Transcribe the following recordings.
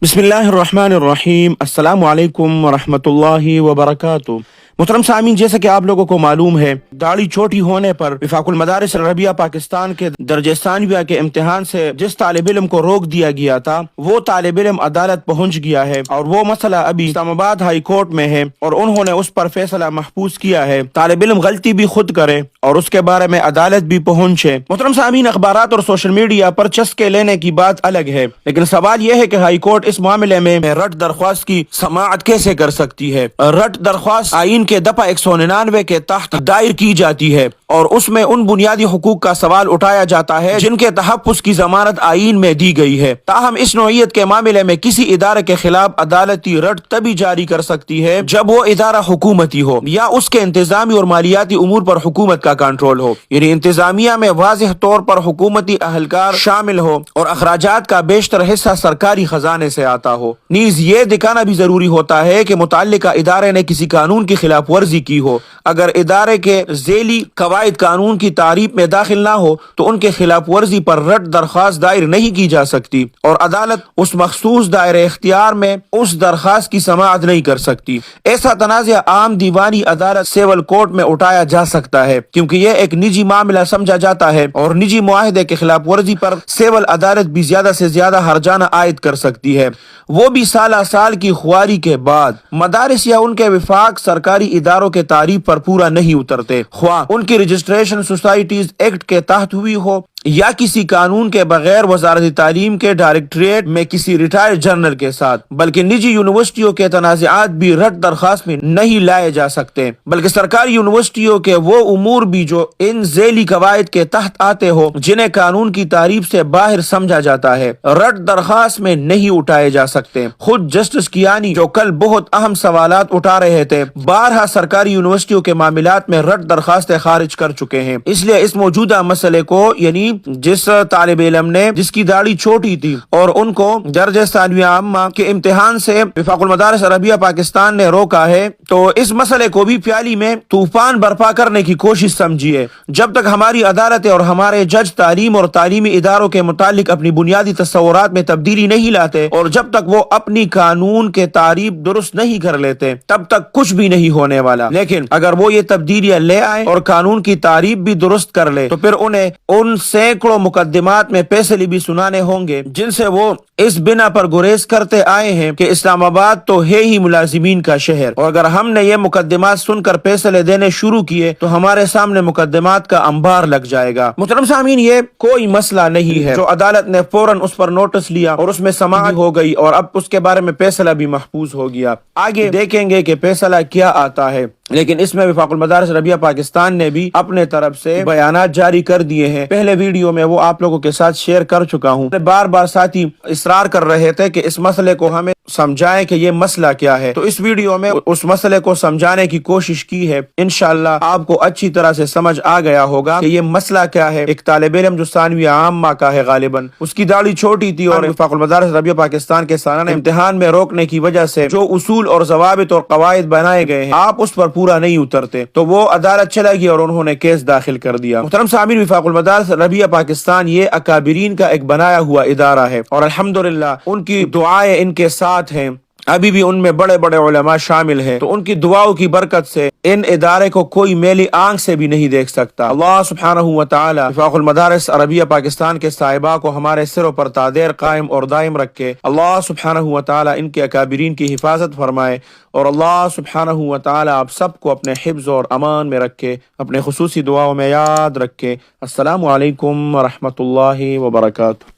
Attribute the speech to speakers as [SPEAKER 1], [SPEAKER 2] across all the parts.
[SPEAKER 1] بسم اللہ الرحمن الرحیم، السلام علیکم ورحمۃ اللہ وبرکاتہ۔ محترم سامعین، جیسا کہ آپ لوگوں کو معلوم ہے، داڑھی چھوٹی ہونے پر وفاق المدارس العربیہ پاکستان کے درجہ ثانویہ کے امتحان سے جس طالب علم کو روک دیا گیا تھا، وہ طالب علم عدالت پہنچ گیا ہے اور وہ مسئلہ ابھی اسلام آباد ہائی کورٹ میں ہے اور انہوں نے اس پر فیصلہ محفوظ کیا ہے۔ طالب علم غلطی بھی خود کرے اور اس کے بارے میں عدالت بھی پہنچے۔ محترم سامعین، اخبارات اور سوشل میڈیا پر چسکے لینے کی بات الگ ہے، لیکن سوال یہ ہے کہ ہائی کورٹ اس معاملے میں رٹ درخواست کی سماعت کیسے کر سکتی ہے؟ رٹ درخواست آئین کے دفعہ 199 کے تحت دائر کی جاتی ہے اور اس میں ان بنیادی حقوق کا سوال اٹھایا جاتا ہے جن کے تحفظ کی ضمانت آئین میں دی گئی ہے۔ تاہم اس نوعیت کے معاملے میں کسی ادارے کے خلاف عدالتی رٹ تبھی جاری کر سکتی ہے جب وہ ادارہ حکومتی ہو یا اس کے انتظامی اور مالیاتی امور پر حکومت کا کنٹرول ہو، یعنی انتظامیہ میں واضح طور پر حکومتی اہلکار شامل ہو اور اخراجات کا بیشتر حصہ سرکاری خزانے سے آتا ہو۔ نیز یہ دکھانا بھی ضروری ہوتا ہے کہ متعلقہ ادارے نے کسی قانون کی خلاف ورزی کی ہو۔ اگر ادارے کے ذیلی قواعد قانون کی تعریف میں داخل نہ ہو تو ان کے خلاف ورزی پر رٹ درخواست دائر نہیں کی جا سکتی اور عدالت اس مخصوص دائرہ اختیار میں اس درخواست کی سماعت نہیں کر سکتی۔ ایسا تنازع عام دیوانی عدالت سیول کورٹ میں اٹھایا جا سکتا ہے کیونکہ یہ ایک نجی معاملہ سمجھا جاتا ہے اور نجی معاہدے کے خلاف ورزی پر سیول عدالت بھی زیادہ سے زیادہ ہرجانہ عائد کر سکتی ہے، وہ بھی سالہ سال کی خواری کے بعد۔ مدارس یا ان کے وفاق سرکاری اداروں کے تعریف پر پورا نہیں اترتے، خواہ ان کی رجسٹریشن سوسائٹیز ایکٹ کے تحت ہوئی ہو یا کسی قانون کے بغیر وزارت تعلیم کے ڈائریکٹریٹ میں کسی ریٹائرڈ جنرل کے ساتھ، بلکہ نجی یونیورسٹیوں کے تنازعات بھی رٹ درخواست میں نہیں لائے جا سکتے، بلکہ سرکاری یونیورسٹیوں کے وہ امور بھی جو ان ذیلی قواعد کے تحت آتے ہو جنہیں قانون کی تعریف سے باہر سمجھا جاتا ہے، رٹ درخواست میں نہیں اٹھائے جا سکتے۔ خود جسٹس کیانی جو کل بہت اہم سوالات اٹھا رہے تھے، بارہا سرکاری یونیورسٹیوں کے معاملات میں رٹ درخواستیں خارج کر چکے ہیں۔ اس لیے اس موجودہ مسئلے کو، یعنی جس طالب علم نے جس کی داڑھی چھوٹی تھی اور ان کو درجہ ثانویہ عامہ کے امتحان سے وفاق المدارس عربیہ پاکستان نے روکا ہے، تو اس مسئلے کو بھی پیالی میں طوفان برپا کرنے کی کوشش سمجھیے۔ جب تک ہماری عدالتیں اور ہمارے جج تعلیم اور تعلیمی اداروں کے متعلق اپنی بنیادی تصورات میں تبدیلی نہیں لاتے اور جب تک وہ اپنی قانون کے تعریف درست نہیں کر لیتے، تب تک کچھ بھی نہیں ہونے والا۔ لیکن اگر وہ یہ تبدیلیاں لے آئے اور قانون کی تعریف بھی درست کر لے تو پھر انہیں ان سینکڑوں مقدمات میں فیصلے بھی سنانے ہوں گے جن سے وہ اس بنا پر گریز کرتے آئے ہیں کہ اسلام آباد تو ہے ہی ملازمین کا شہر، اور اگر ہم نے یہ مقدمات سن کر فیصلے دینے شروع کیے تو ہمارے سامنے مقدمات کا انبار لگ جائے گا۔ محترم سامعین، یہ کوئی مسئلہ نہیں ہے جو عدالت نے فوراً اس پر نوٹس لیا اور اس میں سماعت ہو گئی اور اب اس کے بارے میں فیصلہ بھی محفوظ ہو گیا۔ آگے دیکھیں گے کہ فیصلہ کیا آتا ہے، لیکن اس میں وفاق المدارس عربیہ پاکستان نے بھی اپنے طرف سے بیانات جاری کر دیے ہیں۔ پہلے ویڈیو میں وہ آپ لوگوں کے ساتھ شیئر کر چکا ہوں۔ بار بار ساتھی اصرار کر رہے تھے کہ اس مسئلے کو ہمیں سمجھائیں کہ یہ مسئلہ کیا ہے، تو اس ویڈیو میں اس مسئلے کو سمجھانے کی کوشش کی ہے۔ انشاءاللہ آپ کو اچھی طرح سے سمجھ آ گیا ہوگا کہ یہ مسئلہ کیا ہے۔ ایک طالب علم جو ثانویہ عامہ کا ہے، غالباً اس کی داڑھی چھوٹی تھی اور وفاق المدارس عربیہ پاکستان کے سالانہ امتحان میں روکنے کی وجہ سے جو اصول اور ضوابط اور قواعد بنائے گئے ہیں آپ اس پر پورا نہیں اترتے، تو وہ عدالت چلا گئی اور انہوں نے کیس داخل کر دیا۔ محترم سامعین، وفاق المدارس عربیہ پاکستان یہ اکابرین کا ایک بنایا ہوا ادارہ ہے اور الحمدللہ ان کی دعائیں ان کے ساتھ ہیں، ابھی بھی ان میں بڑے بڑے علماء شامل ہیں، تو ان کی دعاؤں کی برکت سے ان ادارے کو کوئی میلی آنکھ سے بھی نہیں دیکھ سکتا۔ اللہ سبحانہ و تعالی وفاق المدارس عربیہ پاکستان کے صاحبہ کو ہمارے سروں پر تادیر قائم اور دائم رکھے۔ اللہ سبحانہ و تعالی ان کے اکابرین کی حفاظت فرمائے اور اللہ سبحانہ و تعالی آپ سب کو اپنے حفظ اور امان میں رکھے، اپنے خصوصی دعاؤں میں یاد رکھے۔ السلام علیکم ورحمۃ اللہ وبرکاتہ۔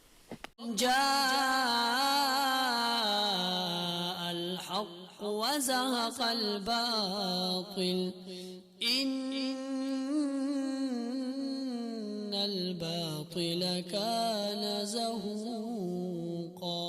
[SPEAKER 2] الحق وزهق الباطل إن الباطل كان زهوقا